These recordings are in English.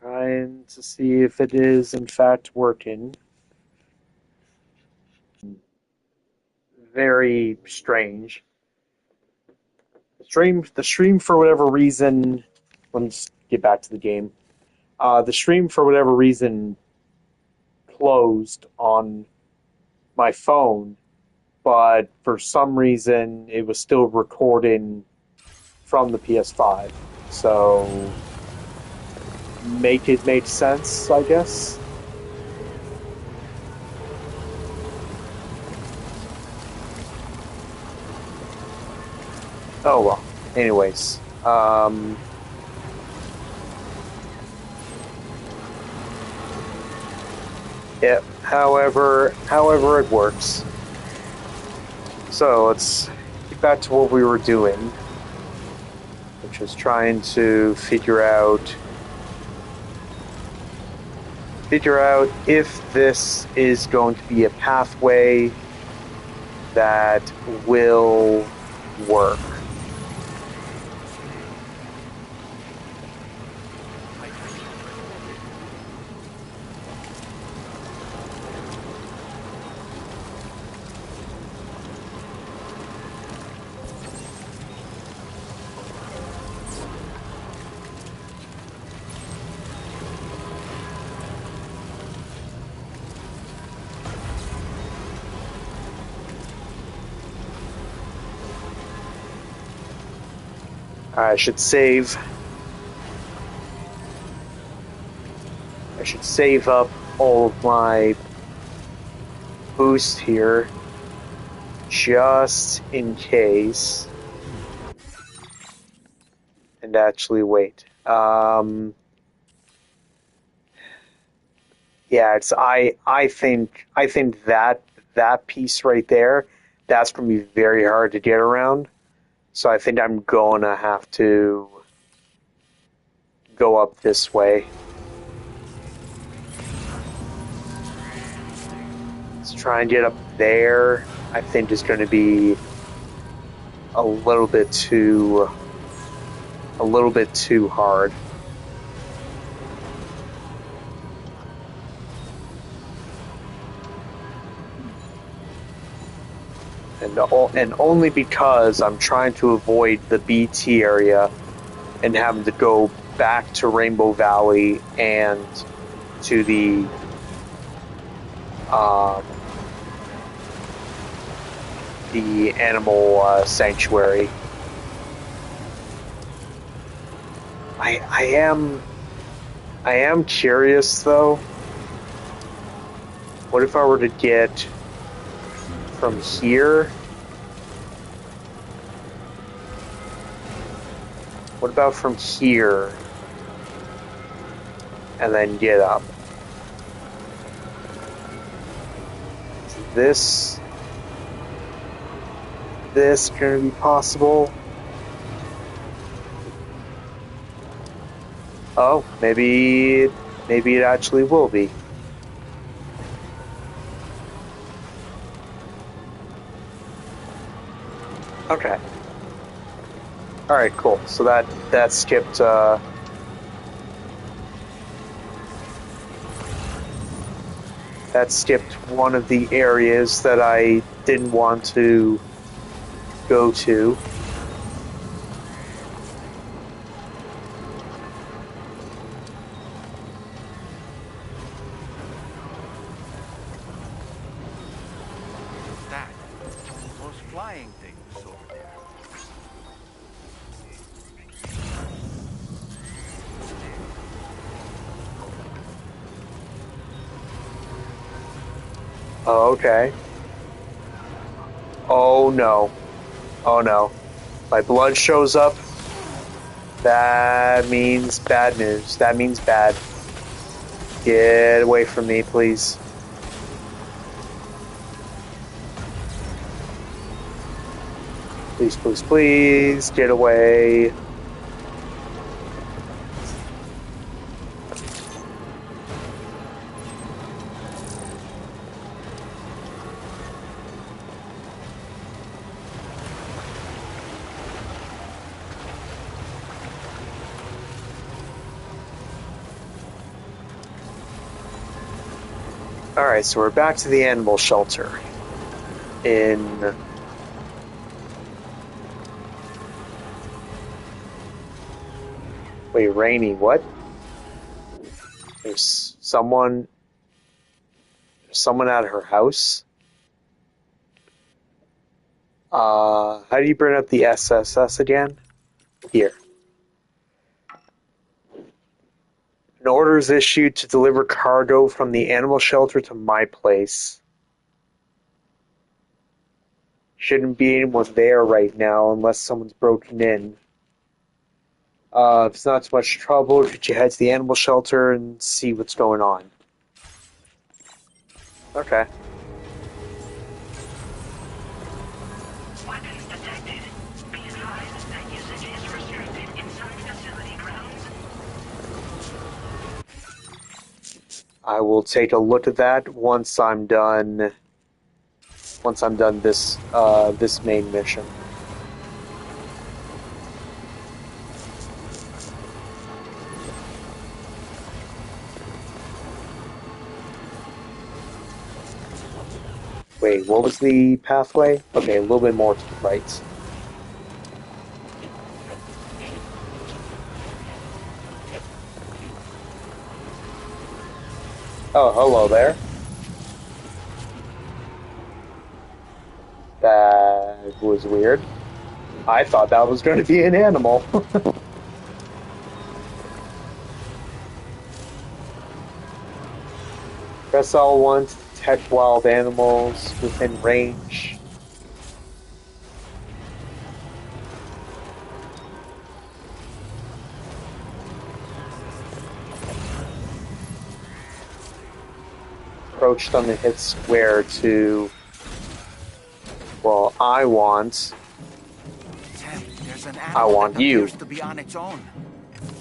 Trying to see if it is in fact working. Very strange. The stream for whatever reason. Let me just get back to the game. The stream for whatever reason closed on my phone, but for some reason it was still recording from the PS5. So make it make sense, I guess. Oh well. Anyways, yeah. However it works. So let's get back to what we were doing, which was trying to figure out if this is going to be a pathway that will work. I should save. I should save up all of my boost here, just in case, and actually wait. Yeah, it's I think that piece right there, that's gonna be very hard to get around. So I think I'm gonna have to go up this way. Let's try and get up there. I think is going to be a little bit too hard. And only because I'm trying to avoid the BT area and having to go back to Rainbow Valley and to um, the animal sanctuary. I am curious though. What if I were to get from here? What about from here and then get up? Is this going to be possible? Oh, maybe it actually will be. Okay. All right, cool. So that skipped. That skipped one of the areas that I didn't want to go to. That those flying things over there. Oh, okay. Oh no. Oh no. My blood shows up. That means bad news. That means bad. Get away from me, please. Please, please, please, get away. Alright, so we're back to the animal shelter. In... Wait, Rainy, what? There's someone at her house? How do you bring up the SSS again? Here. An order is issued to deliver cargo from the animal shelter to my place. Shouldn't be anyone there right now unless someone's broken in. If it's not too much trouble, could you head to the animal shelter and see what's going on? Okay. Weapons detected. Be advised that usage is restricted inside facility grounds. I will take a look at that once I'm done. Once I'm done this this main mission. Wait, what was the pathway? Okay, a little bit more to the right. Oh, hello there. That was weird. I thought that was going to be an animal. Press L1 to detect wild animals within range. Approach them and hit square to... Well, I want... Sam, there's an I animal want that you. appears to be on its own.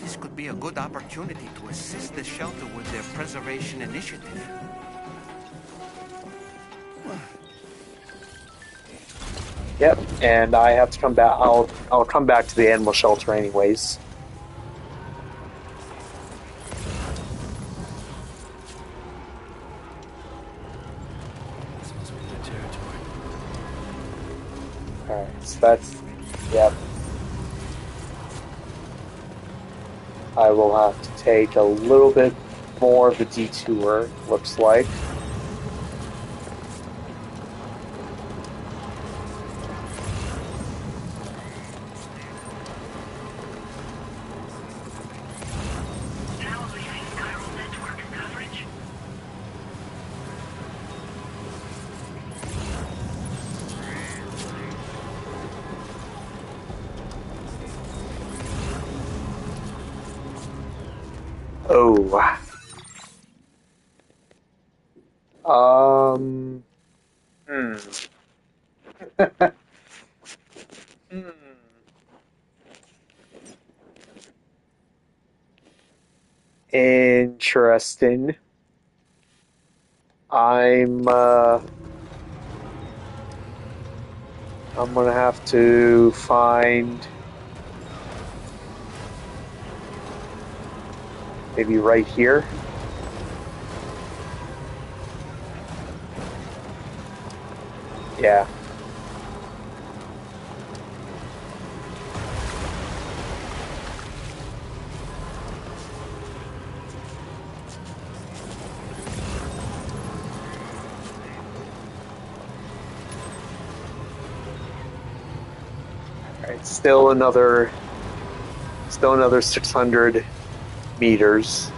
This could be a good opportunity to assist the shelter with their preservation initiative. Yep, and I have to come back. I'll come back to the animal shelter anyways. This must be their territory. Alright, so that's... Yep. I will have to take a little bit more of a detour, looks like. Now leaving chiral network coverage. Oh. Hmm. Hmm. Interesting. I'm gonna have to find maybe right here. Yeah. Alright, still another 600 meters.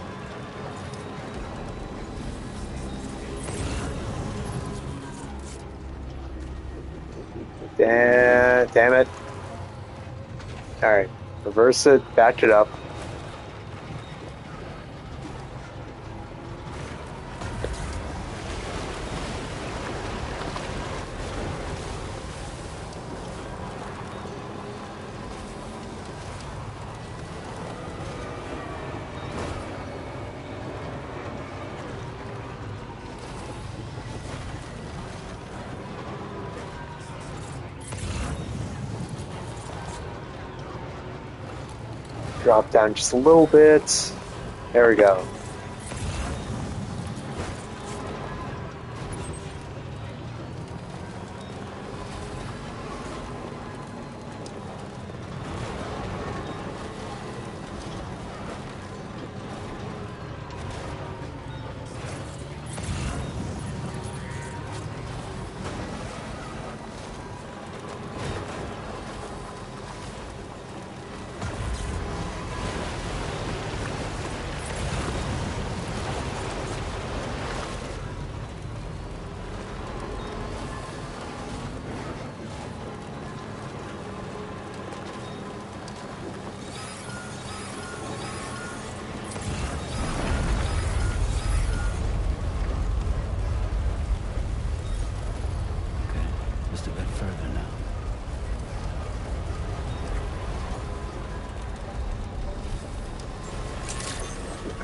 Damn it. Alright, reverse it, back it up. Drop down just a little bit. There we go.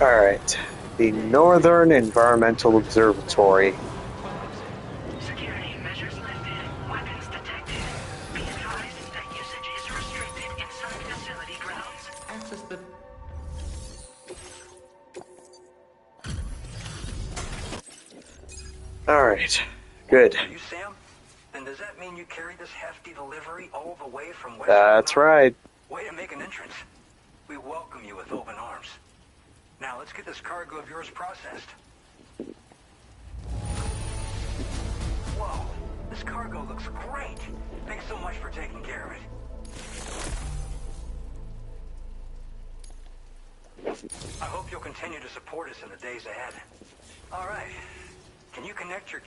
Alright. The Northern Environmental Observatory. Security measures lifted. Weapons detected. Be advised that usage is restricted inside facility grounds. Access the... Alright. Good. Are you Sam? Then does that mean you carried this hefty delivery all the way from West? That's right. Way to make an entrance. We welcome you with open arms. Now let's get this cargo of yours processed. Whoa, this cargo looks great. Thanks so much for taking care of it. I hope you'll continue to support us in the days ahead. All right. Can you connect your...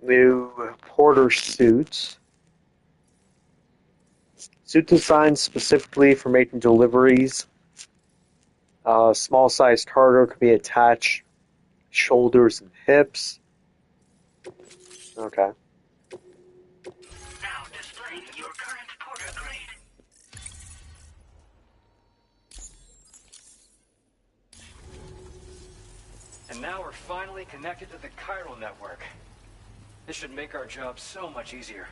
New porter suit. Suit designed specifically for making deliveries. Small-sized cargo can be attached shoulders and hips. Okay. Now displaying your current porter grade. And now we're finally connected to the chiral network. This should make our job so much easier.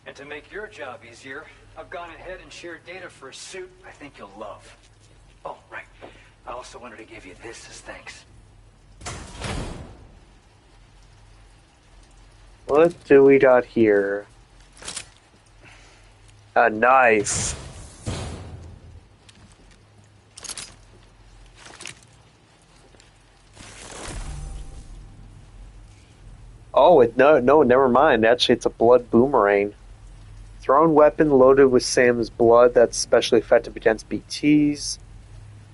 And to make your job easier, I've gone ahead and shared data for a suit I think you'll love. Oh, right. I also wanted to give you this as thanks. What do we got here? A knife. Oh, no, never mind. Actually, it's a blood boomerang. Thrown weapon loaded with Sam's blood that's specially effective against BTs.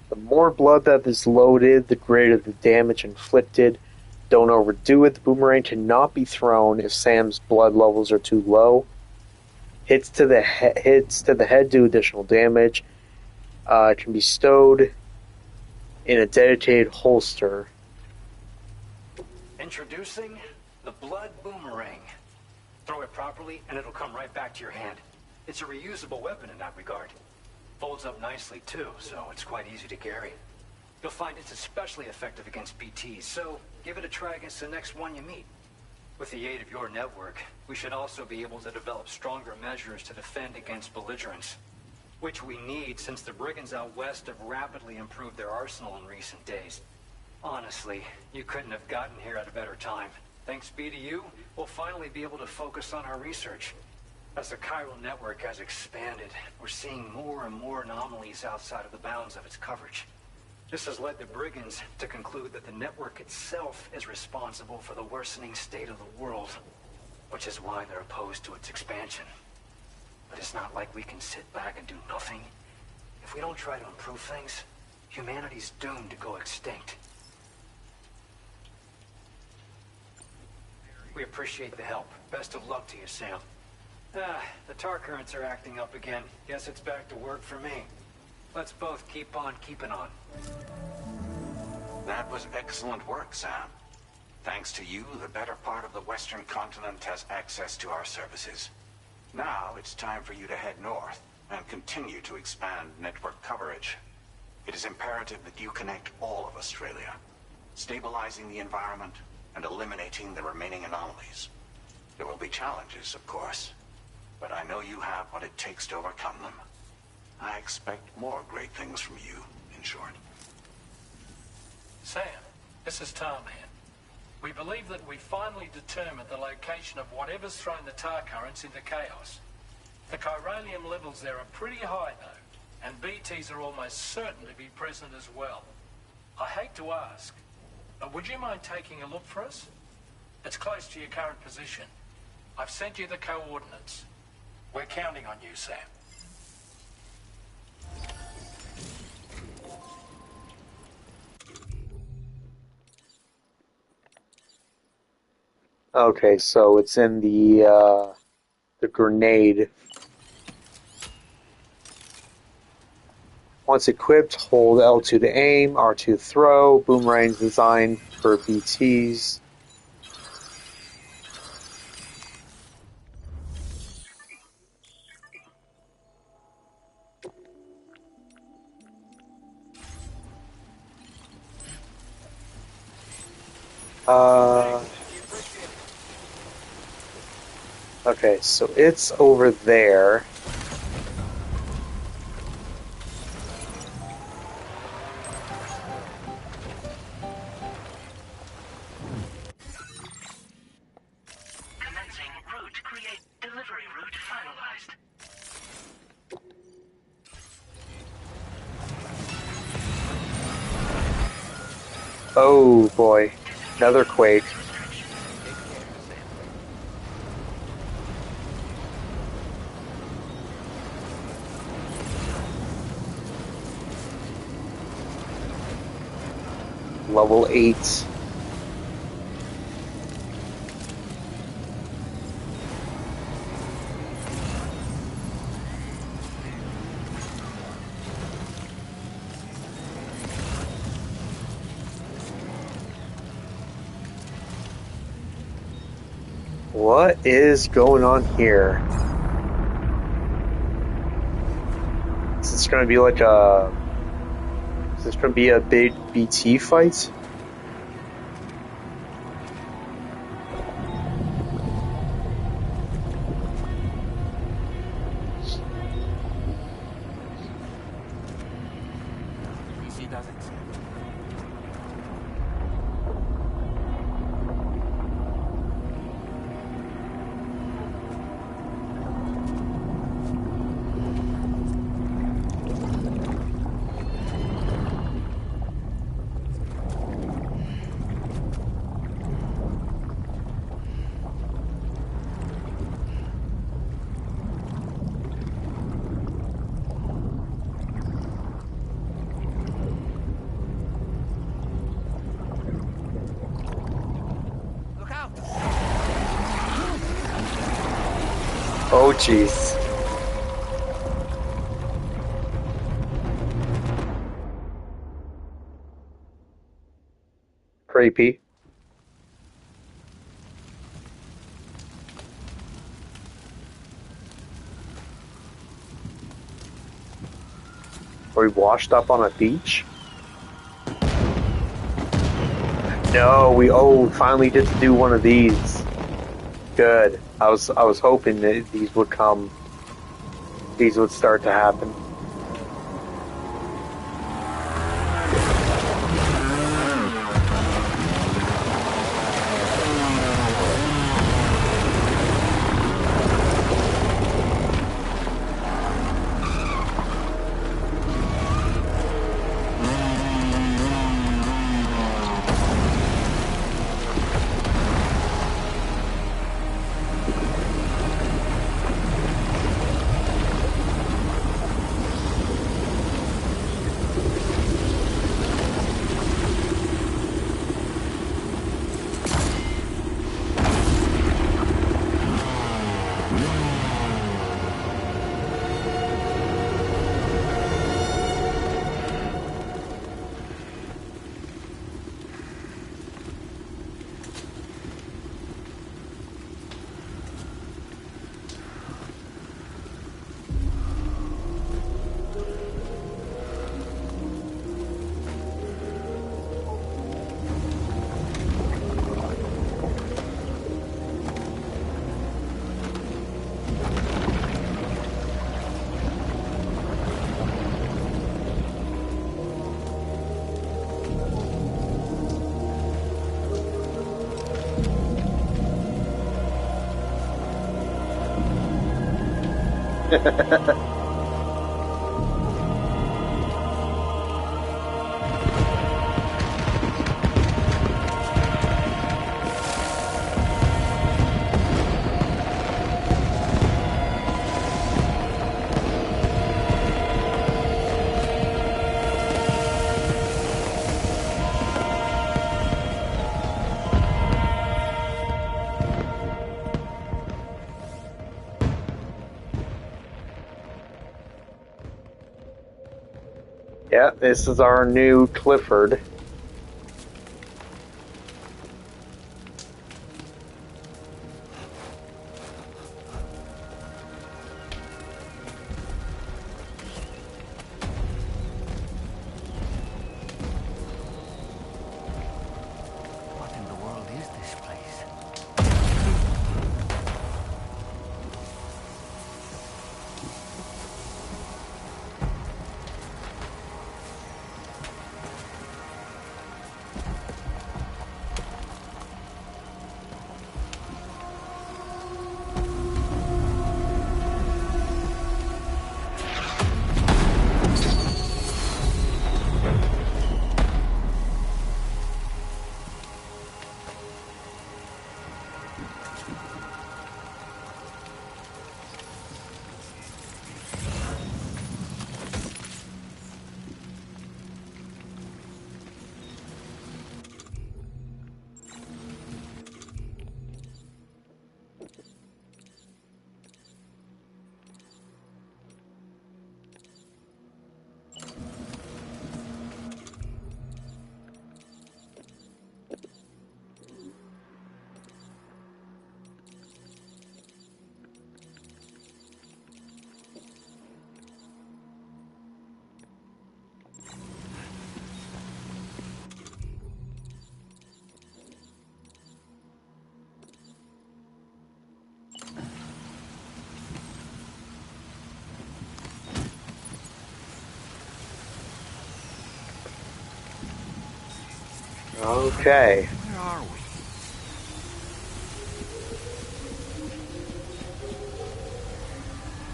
The more blood that is loaded, the greater the damage inflicted. Don't overdo it. The boomerang cannot be thrown if Sam's blood levels are too low. Hits to the head do additional damage. It can be stowed in a dedicated holster. Introducing the blood boomerang. Throw it properly and it'll come right back to your hand. It's a reusable weapon in that regard. Folds up nicely too, so it's quite easy to carry. You'll find it's especially effective against BTs, so give it a try against the next one you meet. With the aid of your network, we should also be able to develop stronger measures to defend against belligerents, which we need since the brigands out west have rapidly improved their arsenal in recent days. Honestly, you couldn't have gotten here at a better time. Thanks be to you, we'll finally be able to focus on our research. As the chiral network has expanded, we're seeing more and more anomalies outside of the bounds of its coverage. This has led the brigands to conclude that the network itself is responsible for the worsening state of the world, which is why they're opposed to its expansion. But it's not like we can sit back and do nothing. If we don't try to improve things, humanity's doomed to go extinct. We appreciate the help. Best of luck to you, Sam. The tar currents are acting up again. Guess it's back to work for me. Let's both keep on keeping on. That was excellent work, Sam. Thanks to you, the better part of the Western continent has access to our services. Now it's time for you to head north and continue to expand network coverage. It is imperative that you connect all of Australia, stabilizing the environment and eliminating the remaining anomalies. There will be challenges, of course, but I know you have what it takes to overcome them. I expect more great things from you, in short. Sam, this is Tarman. We believe that we finally determined the location of whatever's thrown the tar currents into chaos. The chiralium levels there are pretty high, though, and BTs are almost certain to be present as well. I hate to ask, but would you mind taking a look for us? It's close to your current position. I've sent you the coordinates. We're counting on you, Sam. Okay, so it's in the grenade. Once equipped, hold L2 to aim, R2 to throw. Boomerang's designed for BTs. Okay, so it's over there. Commencing route. Create delivery route finalized. Oh boy, another quake. Level 8. What is going on here? Is this going to be like a... Is this going to be a big BT fight? Easy does it. Look out! Oh jeez. Creepy. Are we washed up on a beach? No, we finally get to do one of these. Good. I was hoping that these would come. These would start to happen. this is our new Clifford. What in the world is this place? Okay. Where are we?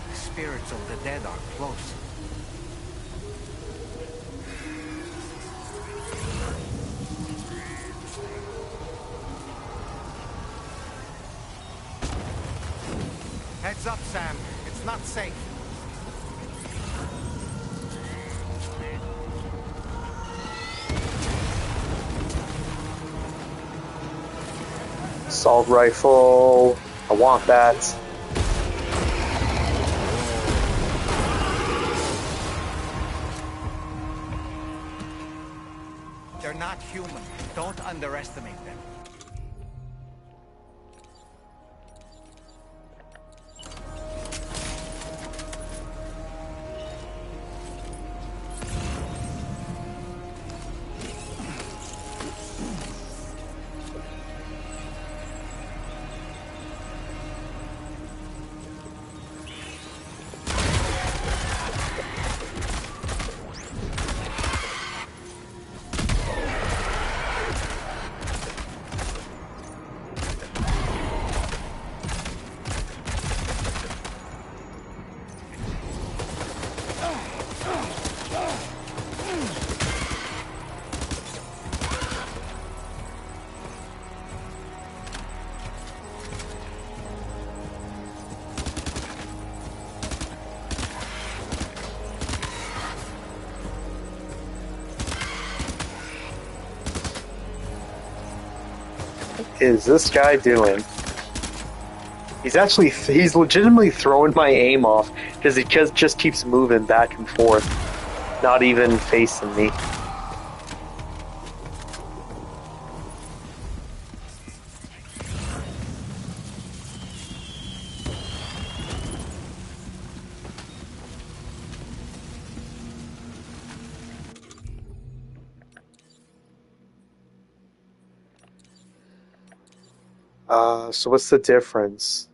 The spirits of the dead are close. Heads up, Sam. It's not safe. Assault rifle. I want that. They're not human. Don't underestimate them. Is this guy doing? He's legitimately throwing my aim off because he just keeps moving back and forth, not even facing me. So what's the difference?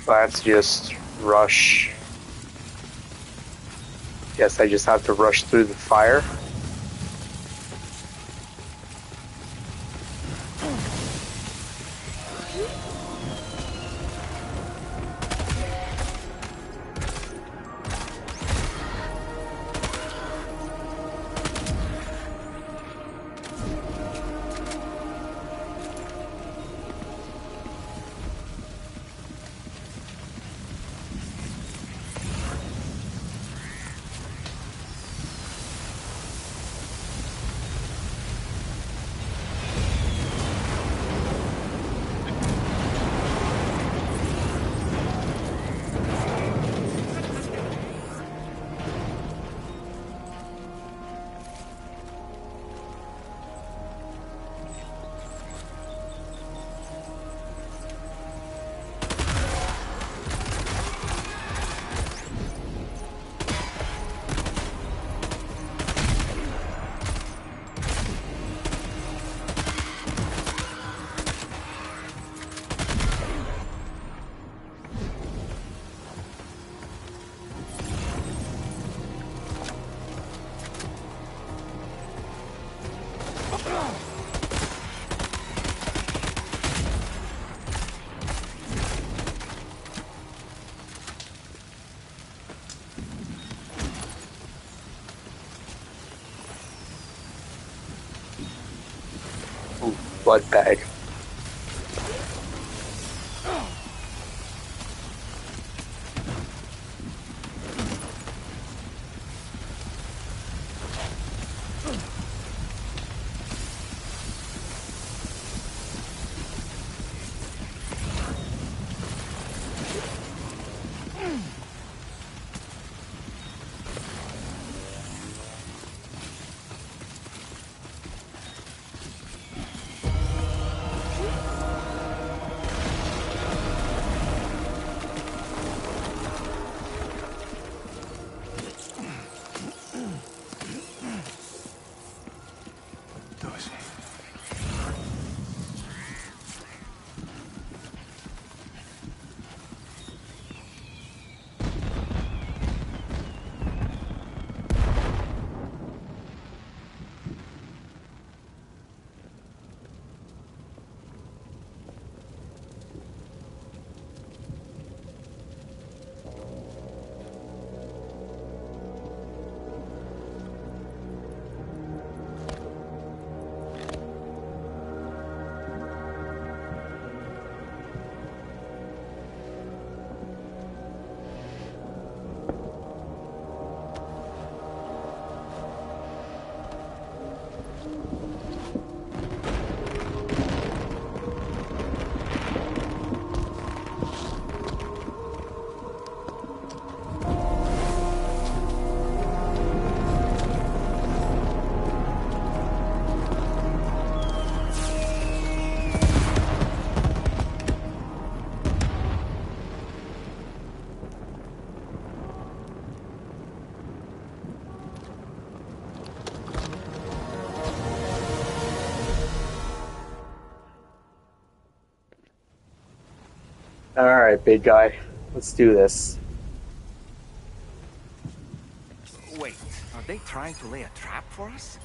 Let's just rush. Guess I just have to rush through the fire. blood bag. Alright, big guy. Let's do this. Wait, are they trying to lay a trap for us?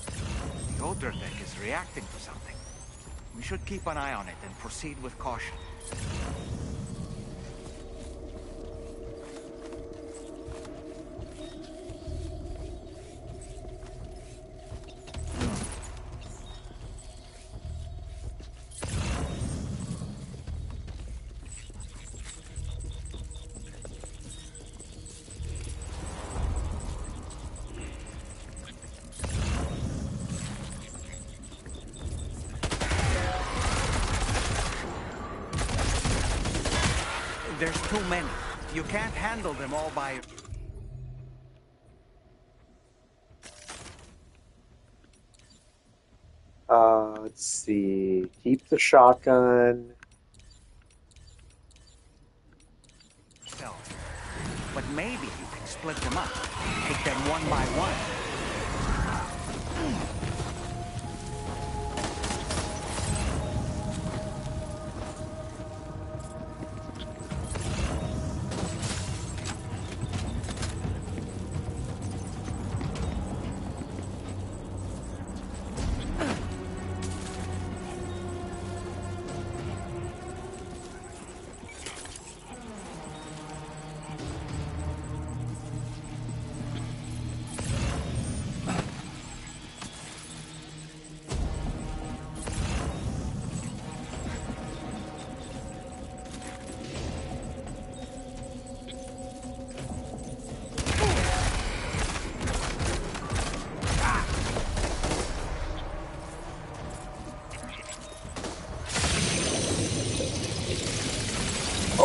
The odor deck is reacting to something. We should keep an eye on it and proceed with caution. There's too many. You can't handle them all by... Let's see. Keep the shotgun. yourself. But maybe you can split them up. Take them one by one.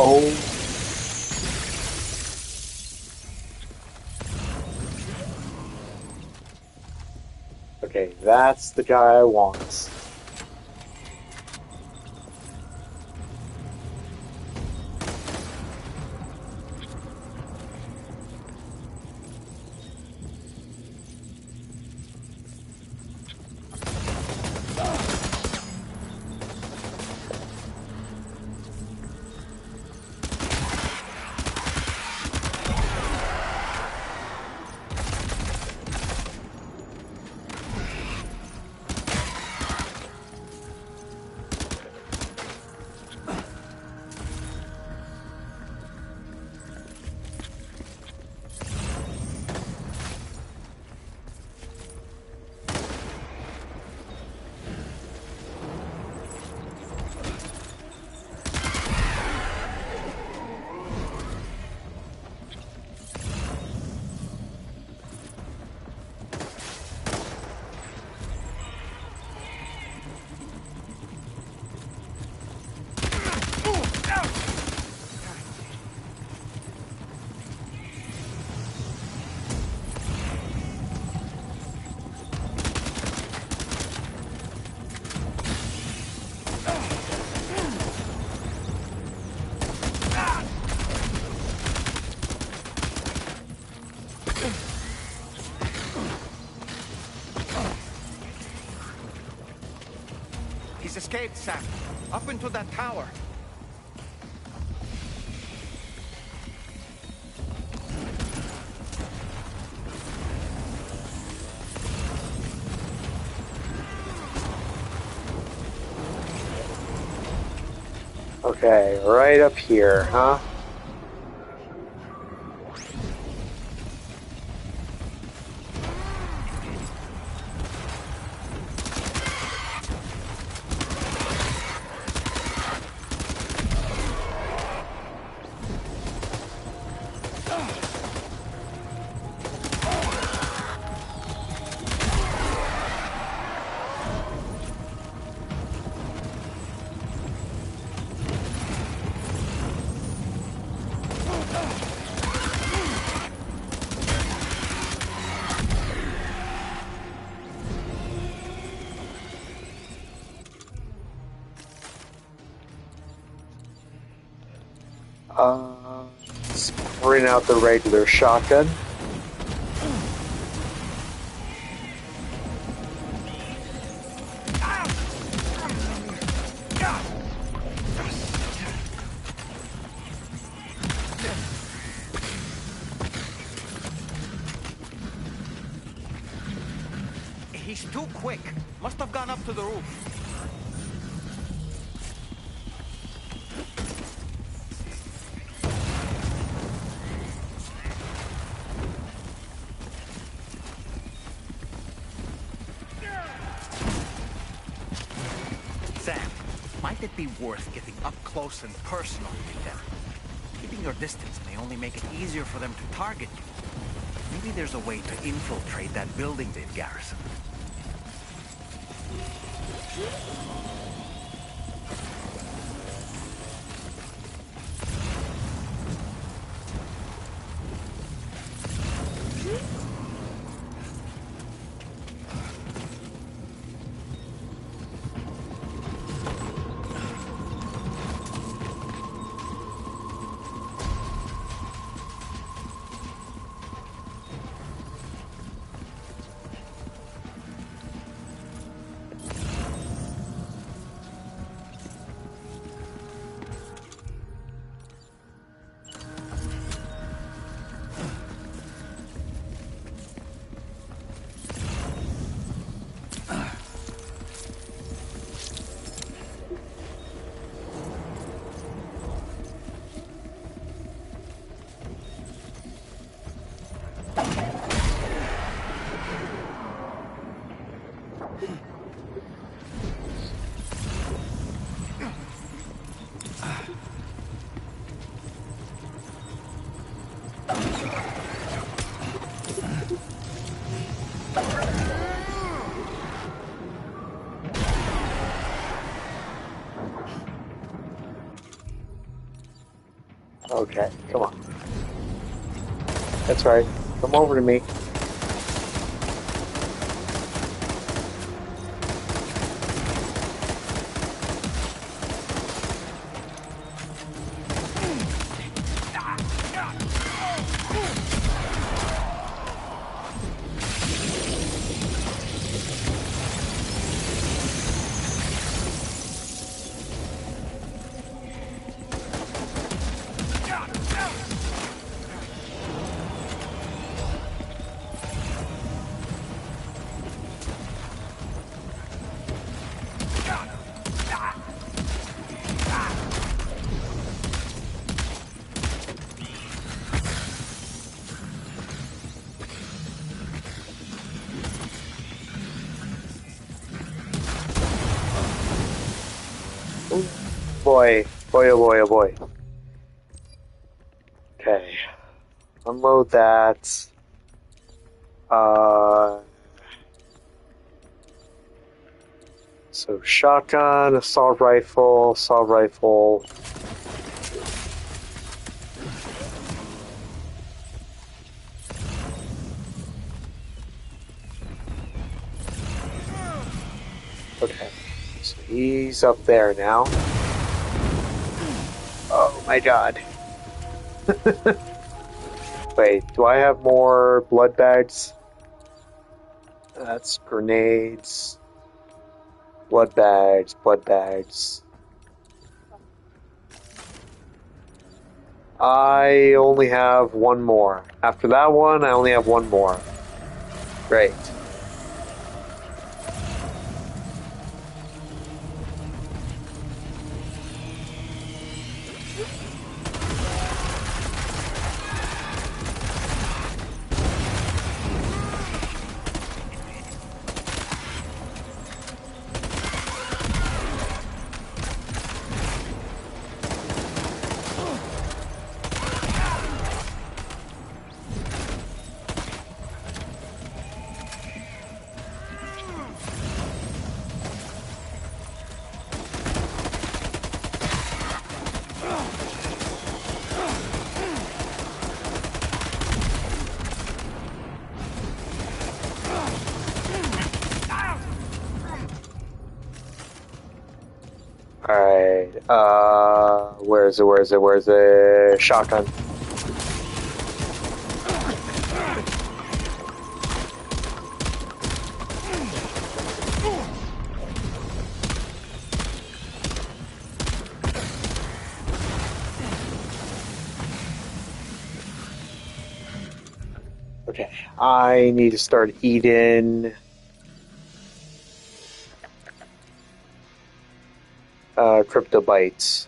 Oh. Okay, that's the guy I want. escaped, Sam. Up into that tower. Okay, right up here, huh? Let's bring out the regular shotgun. He's too quick. Must have gone up to the roof. Sam, might it be worth getting up close and personal with them? Keeping your distance may only make it easier for them to target you. Maybe there's a way to infiltrate that building they've garrisoned. Okay, come on. That's right. Come over to me. Boy, boy, oh boy, oh boy. Okay, unload that. So shotgun, assault rifle, assault rifle. Okay, so he's up there now. Oh my god. Wait, do I have more blood bags? That's grenades. Blood bags, blood bags. I only have one more. After that one, I only have one more. Great. Alright, where is it? Shotgun. Okay, I need to start eating crypto bites.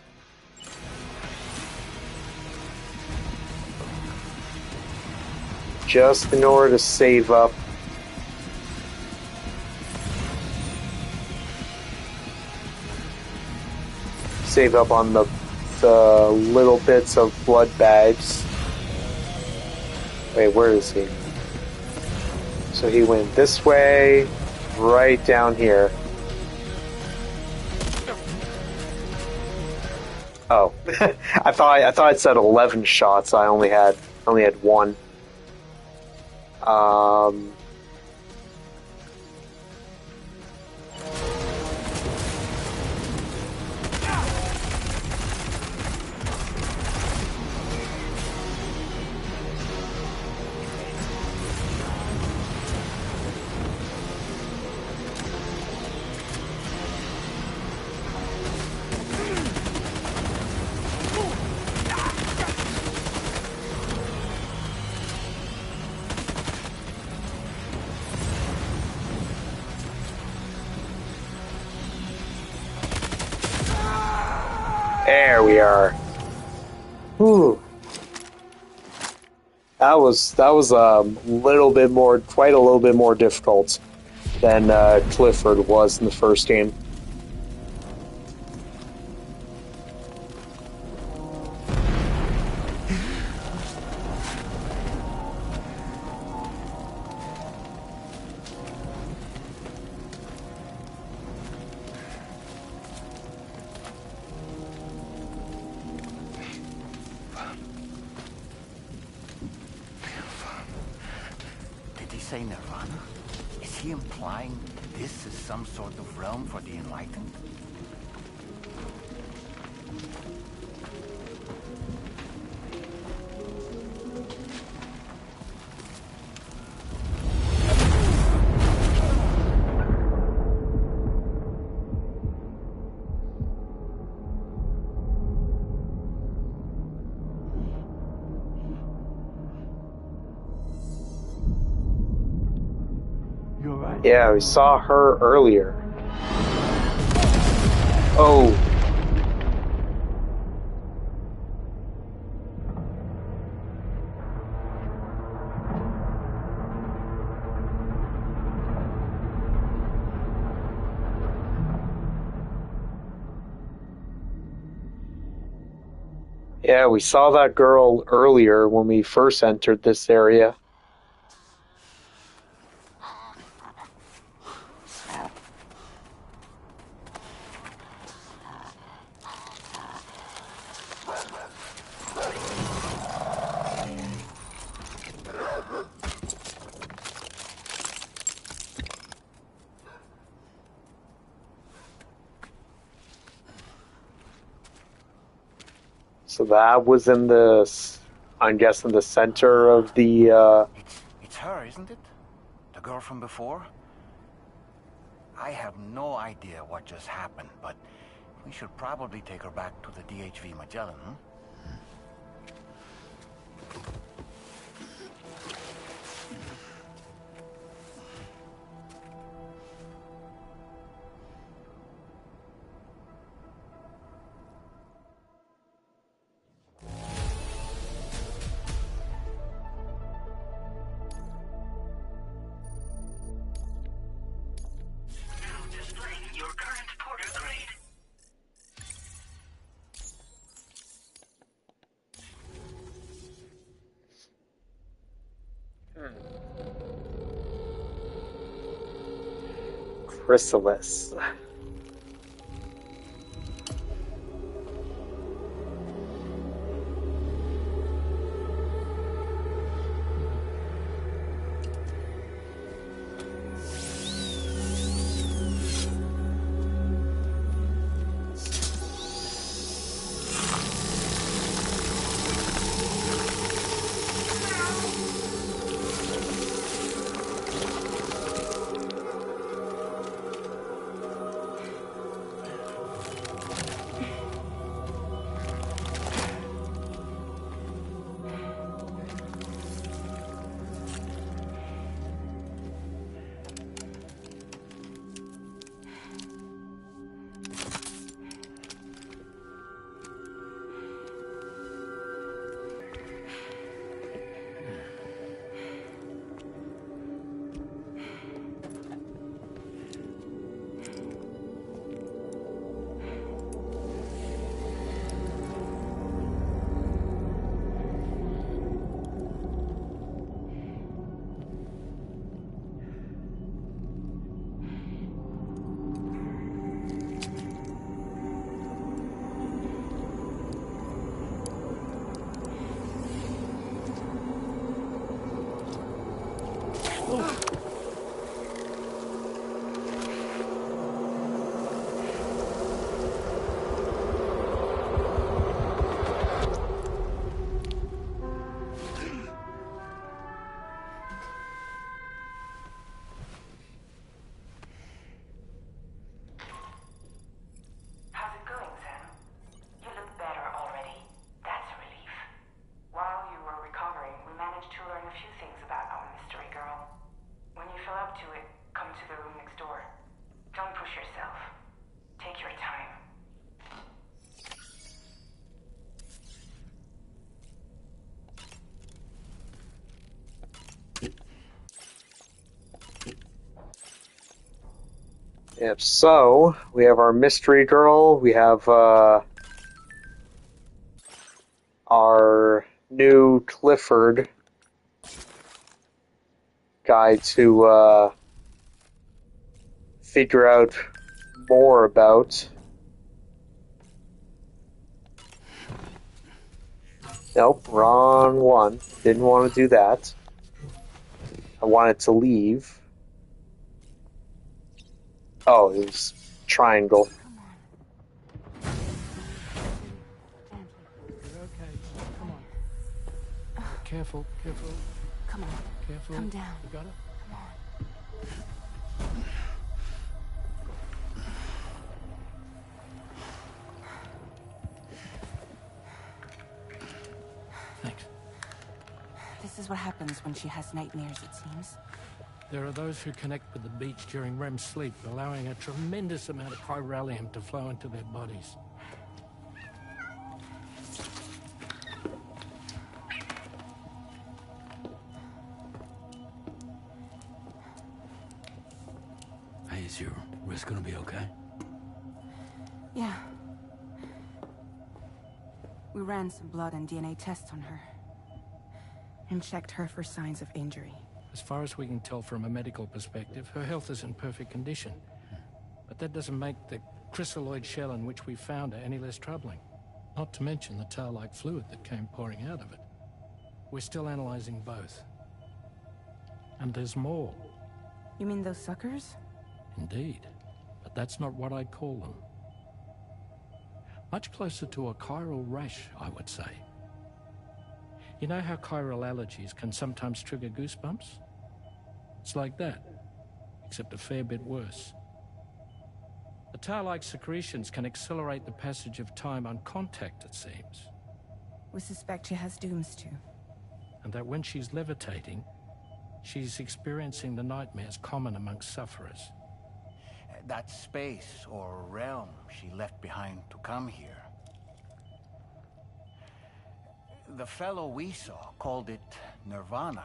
Just in order to save up on the little bits of blood bags. Wait, where is he? So he went this way, right down here. Oh, I thought it said 11 shots. I only had one. There we are. Whew. That was quite a little bit more difficult than Clifford was in the first game. Did he say Nirvana? Is he implying this is some sort of realm for the enlightened? Yeah, we saw her earlier. Oh. Yeah, we saw that girl earlier when we first entered this area. So that was in I'm guessing, the center of the, It's her, isn't it? The girl from before? I have no idea what just happened, but we should probably take her back to the DHV Magellan, hmm? Now displaying your current porter grade. Chrysalis. How's it going, Sam? You look better already. That's a relief. While you were recovering, we managed to learn a few things about our mystery girl. When you feel up to it, come to the room next door. Don't push yourself. Take your time. Yep, so we have our mystery girl, we have our new Clifford guy to figure out more about. Nope, wrong one. Didn't want to do that. I wanted to leave. Oh, it was triangle. You're okay. Come on. Careful, careful, Come on. careful. Come down. You got it? Come on. Thanks. This is what happens when she has nightmares, it seems. There are those who connect with the beach during REM sleep, allowing a tremendous amount of chiralium to flow into their bodies. Hey, is your wrist gonna be okay? Yeah. We ran some blood and DNA tests on her. And checked her for signs of injury. As far as we can tell from a medical perspective, her health is in perfect condition. But that doesn't make the chrysaloid shell in which we found her any less troubling. Not to mention the tar-like fluid that came pouring out of it. We're still analyzing both. And there's more. You mean those suckers? Indeed. But that's not what I'd call them. Much closer to a chiral rash, I would say. You know how chiral allergies can sometimes trigger goosebumps? It's like that, except a fair bit worse. The tar-like secretions can accelerate the passage of time on contact, it seems. We suspect she has dooms too. And that when she's levitating, she's experiencing the nightmares common amongst sufferers. That space or realm she left behind to come here. The fellow we saw called it Nirvana,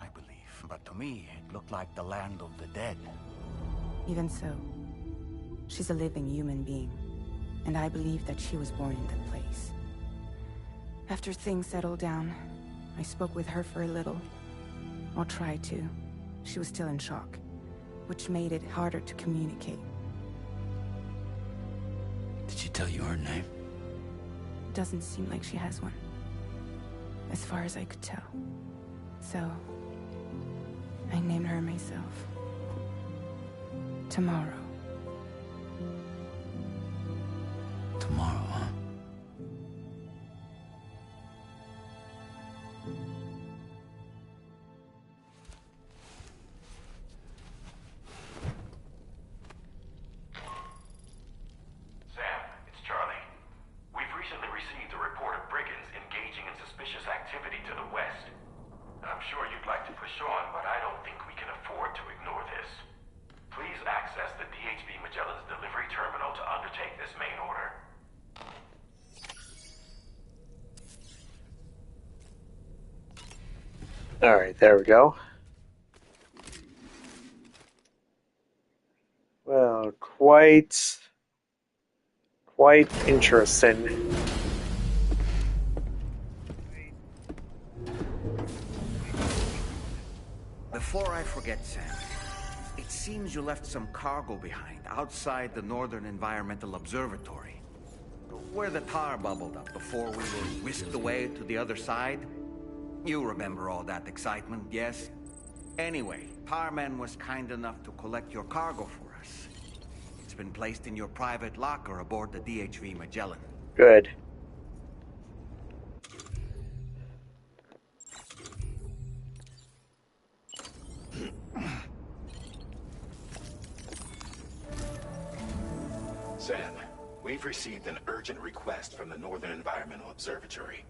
I believe. But to me, it looked like the land of the dead. Even so, she's a living human being, and I believe that she was born in that place. After things settled down, I spoke with her for a little. Or tried to. She was still in shock, which made it harder to communicate. Did she tell you her name? Doesn't seem like she has one, as far as I could tell. So, I named her myself. Tomorrow. Tomorrow, huh? Sam, it's Charlie. We've recently received a report of brigands engaging in suspicious activity to the west. I'm sure you'd like to push on, but I don't think we can afford to ignore this. Please access the DHV Magellan's delivery terminal to undertake this main order. Alright, there we go. Well, quite interesting. Before I forget, Sam, it seems you left some cargo behind outside the Northern Environmental Observatory, where the tar bubbled up before we were whisked away to the other side. You remember all that excitement, yes? Anyway, Tarman was kind enough to collect your cargo for us. It's been placed in your private locker aboard the DHV Magellan. Good. Sam, we've received an urgent request from the Northern Environmental Observatory.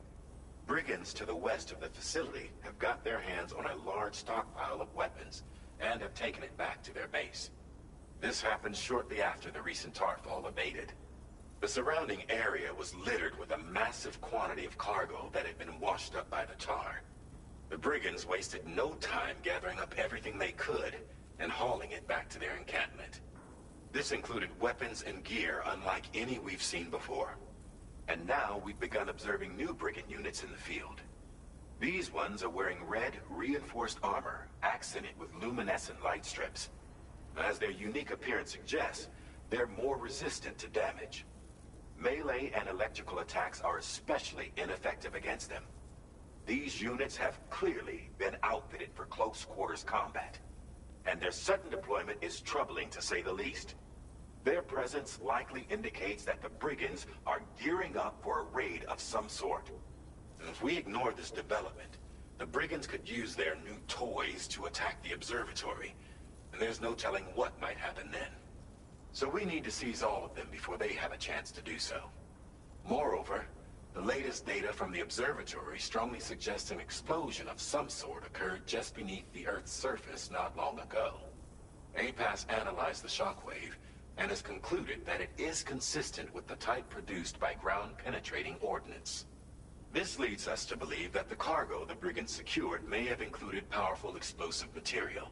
Brigands to the west of the facility have got their hands on a large stockpile of weapons and have taken it back to their base. This happened shortly after the recent tarfall abated. The surrounding area was littered with a massive quantity of cargo that had been washed up by the tar. The brigands wasted no time gathering up everything they could and hauling it back to their encampment. This included weapons and gear unlike any we've seen before. And now we've begun observing new brigand units in the field. These ones are wearing red, reinforced armor, accented with luminescent light strips. As their unique appearance suggests, they're more resistant to damage. Melee and electrical attacks are especially ineffective against them. These units have clearly been outfitted for close quarters combat, and their sudden deployment is troubling to say the least. Their presence likely indicates that the brigands are gearing up for a raid of some sort. And if we ignore this development, the brigands could use their new toys to attack the observatory, and there's no telling what might happen then. So we need to seize all of them before they have a chance to do so. Moreover, the latest data from the observatory strongly suggests an explosion of some sort occurred just beneath the Earth's surface not long ago. APAS analyzed the shockwave and has concluded that it is consistent with the type produced by ground-penetrating ordnance. This leads us to believe that the cargo the brigands secured may have included powerful explosive material.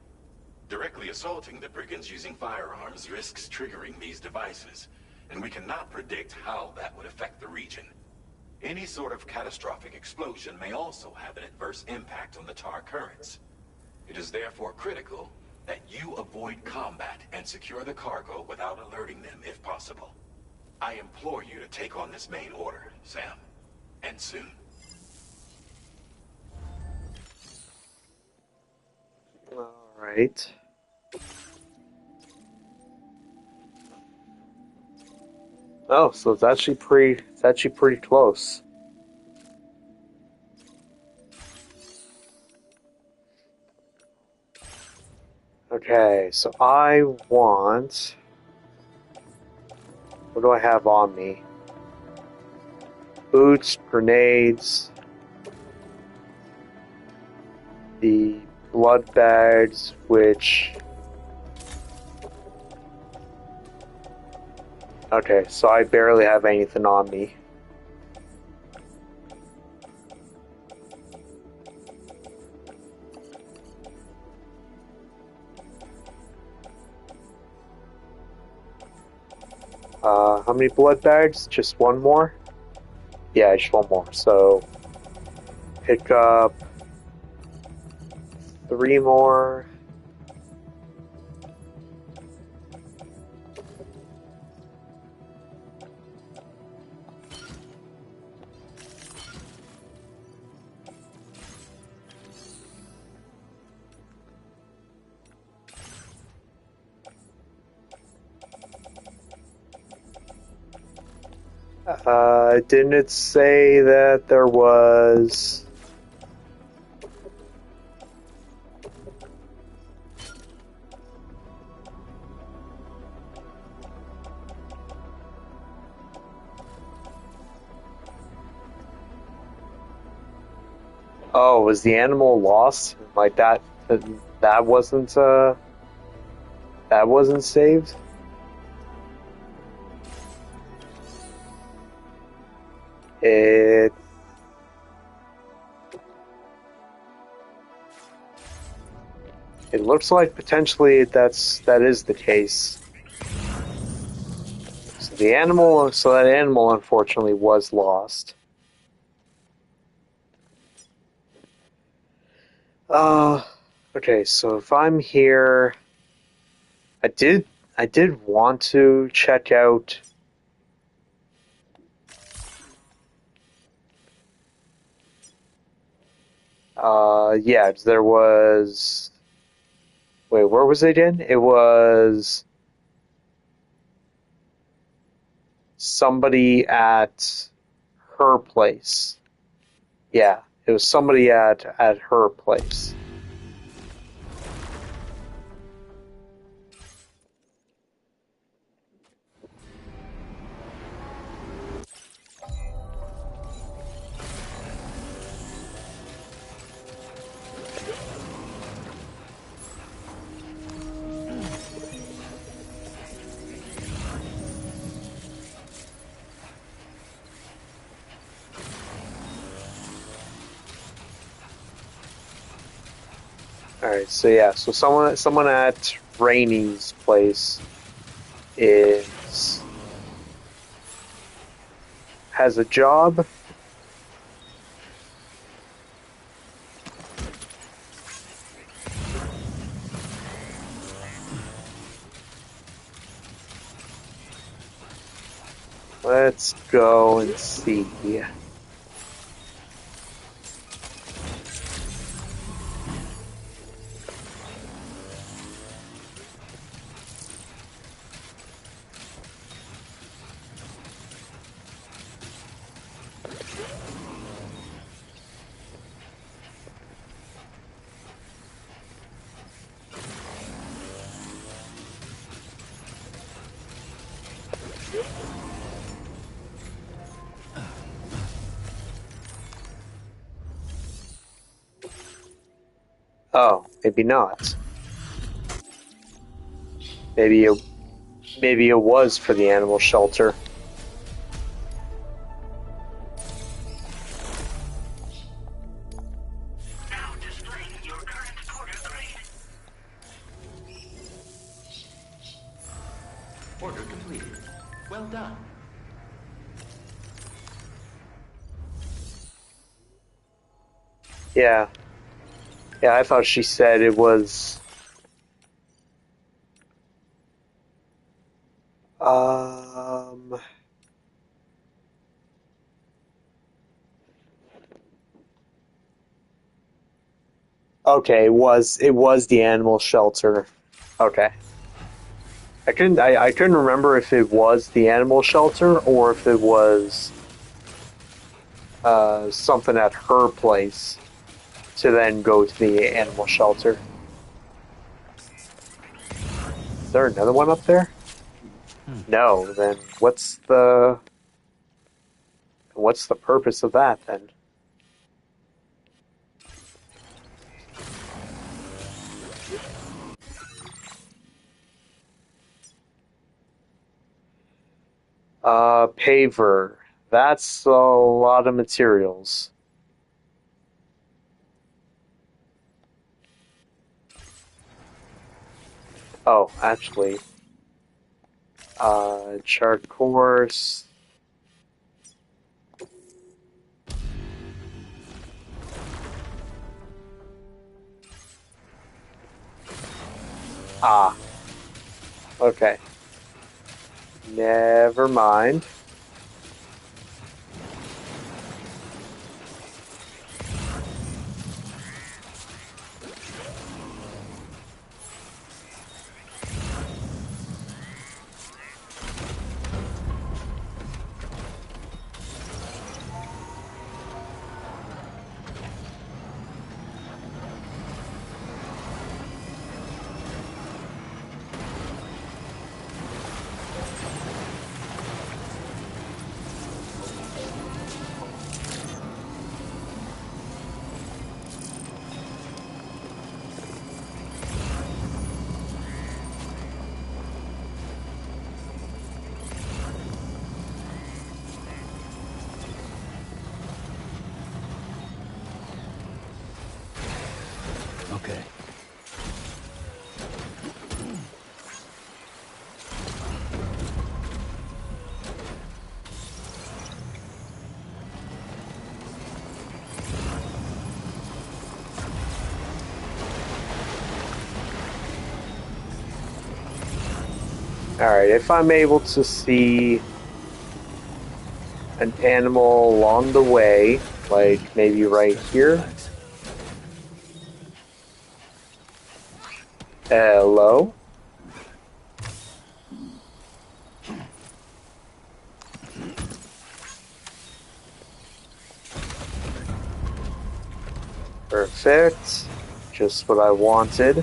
Directly assaulting the brigands using firearms risks triggering these devices, and we cannot predict how that would affect the region. Any sort of catastrophic explosion may also have an adverse impact on the tar currents. It is therefore critical that you avoid combat and secure the cargo without alerting them if possible. I implore you to take on this main order, Sam. And soon. Alright. Oh, so it's actually pretty close. Okay, so I want What do I have on me? Boots, grenades, the blood bags, which... Okay, so I barely have anything on me. How many blood bags? Just one more? Yeah, just one more. So, pick up 3 more. Didn't it say that there was... Oh, was the animal lost? Like that wasn't that wasn't saved? It looks like potentially that is the case. So that animal unfortunately was lost. Okay, so if I'm here, I did want to check out yeah, there was... Wait, where was it again? It was somebody at her place. Yeah, it was somebody at her place. Alright, so yeah, so someone at Rainy's place has a job. Let's go and see. Oh, maybe not. Maybe it was for the animal shelter. Now displaying your current porter grade. Order completed. Well done. Yeah. Yeah, I thought she said it was... Okay, it was the animal shelter. Okay. I couldn't remember if it was the animal shelter or if it was something at her place to then go to the animal shelter. Is there another one up there? No, then what's the purpose of that then? Paver. That's a lot of materials. Oh, actually, chart course. Ah, okay. Never mind. Okay. Alright, if I'm able to see an animal along the way, like maybe right here. Relax. Hello? Perfect. Just what I wanted.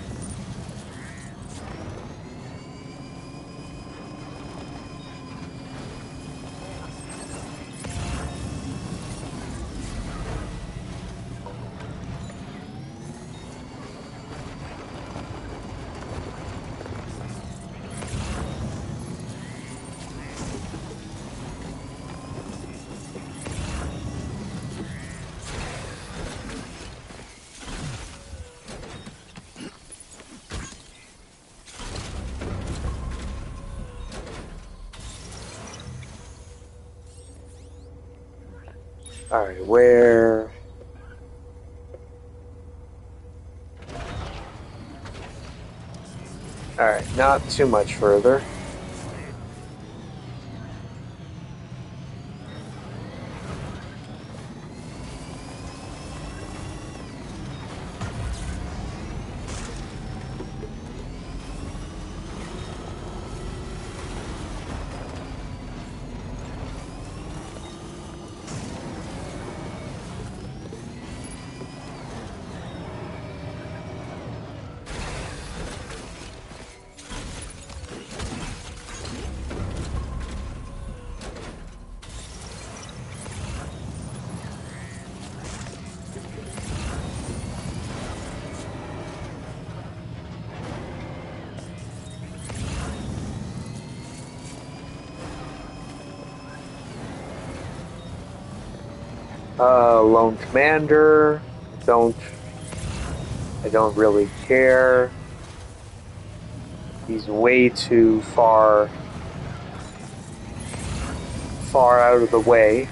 Alright, where... Alright, not too much further. Lone Commander. Don't... I don't really care. He's way too far out of the way.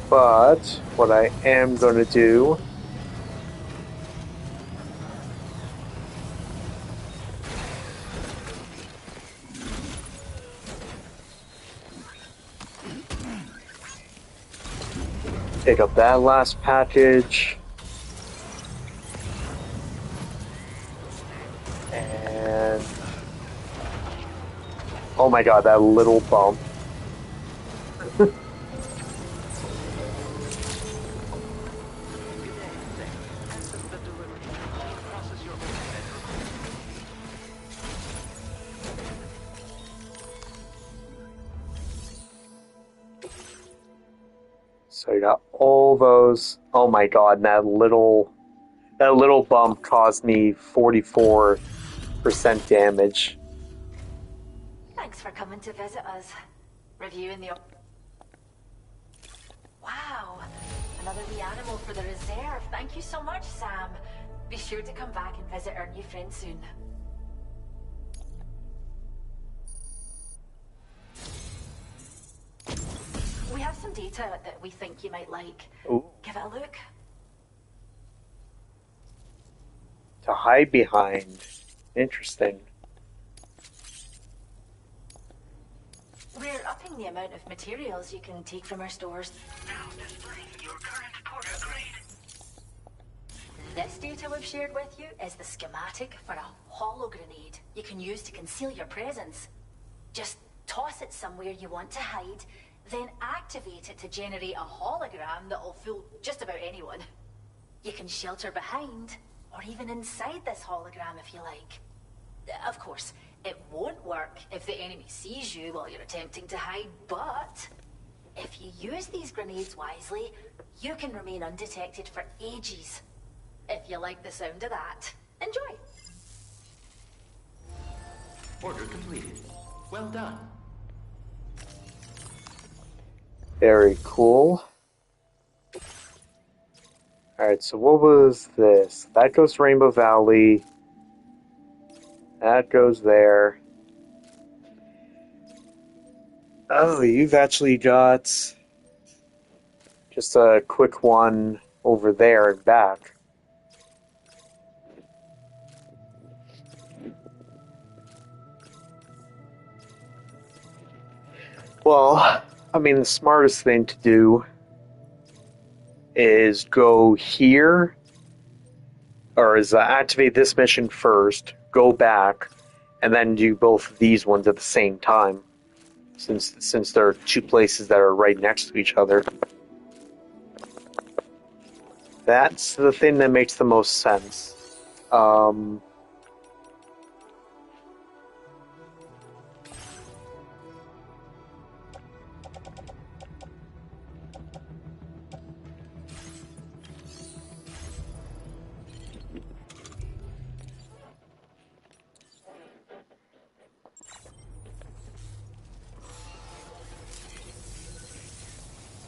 But what I am going to do pick up that last package and oh my god, that little bump. So you got all those. Oh my god, and that little bump caused me 44% damage. Thanks for coming to visit us. Reviewing the... Wow, another wee animal for the reserve. Thank you so much, Sam. Be sure to come back and visit our new friend soon. We have some data that we think you might like. Ooh. Give it a look. To hide behind. Interesting. We're upping the amount of materials you can take from our stores. Now displaying your current porter grade. This data we've shared with you is the schematic for a holo grenade you can use to conceal your presence. Just toss it somewhere you want to hide, then activate it to generate a hologram that'll fool just about anyone. You can shelter behind, or even inside this hologram if you like. Of course, it won't work if the enemy sees you while you're attempting to hide, but if you use these grenades wisely, you can remain undetected for ages. If you like the sound of that, enjoy. Order completed. Well done. Very cool. Alright, so what was this? That goes to Rainbow Valley. That goes there. Oh, you've actually got just a quick one over there and back. Well, I mean, the smartest thing to do is go here, or is activate this mission first, go back, and then do both of these ones at the same time, since there are two places that are right next to each other. That's the thing that makes the most sense.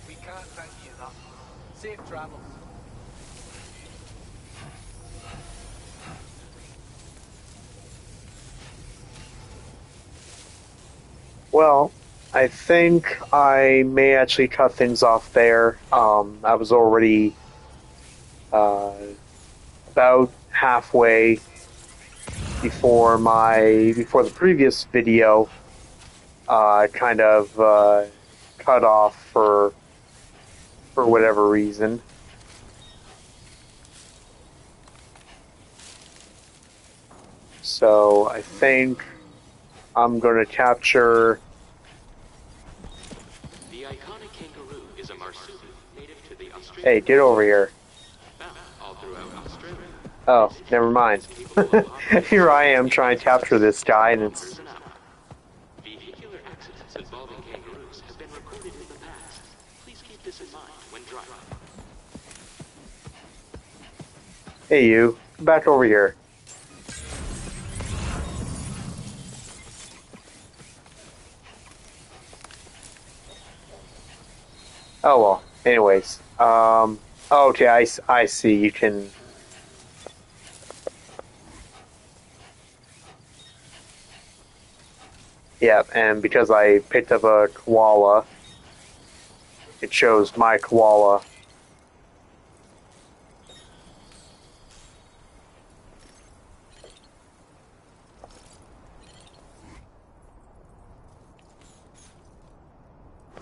We can't thank you enough. Safe travels. Well, I think I may actually cut things off there. I was already about halfway before the previous video kind of cut off for whatever reason. So I think I'm going to capture. The iconic kangaroo is a marsupial native to the Australian. Hey, get over here. Found all throughout Australia. Oh, never mind. Here I am trying to capture this guy, and it's. Vehicular accidents involving kangaroos have been recorded in the past. Please keep this in mind when driving. Hey, you. Come back over here. Oh well. Anyways, okay, I see. You can. Yeah, and because I picked up a koala, it shows my koala.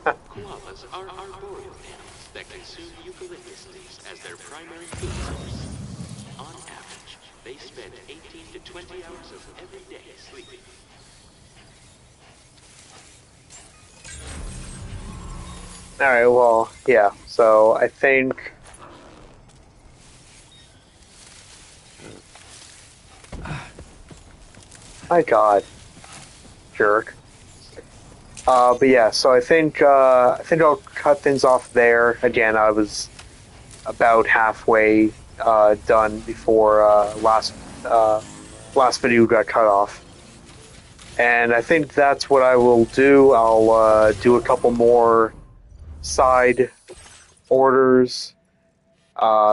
Koalas are arboreal animals that consume eucalyptus leaves as their primary food source. On average, they spend 18 to 20 hours of every day sleeping. Alright, well, yeah, so I think. My god. Jerk. But yeah, so I think I'll cut things off there. Again, I was about halfway done before last video got cut off, and I think that's what I will do. I'll do a couple more side orders.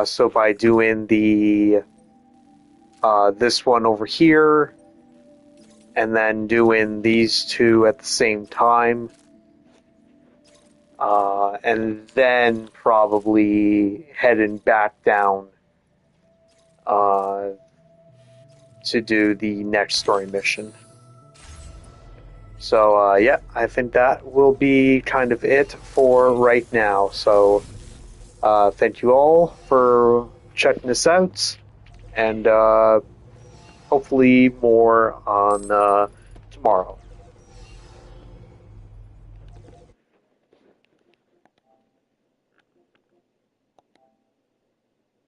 So by doing the this one over here, and then doing these two at the same time, and then probably heading back down to do the next story mission. So yeah, I think that will be kind of it for right now. So thank you all for checking this out, and hopefully more on tomorrow.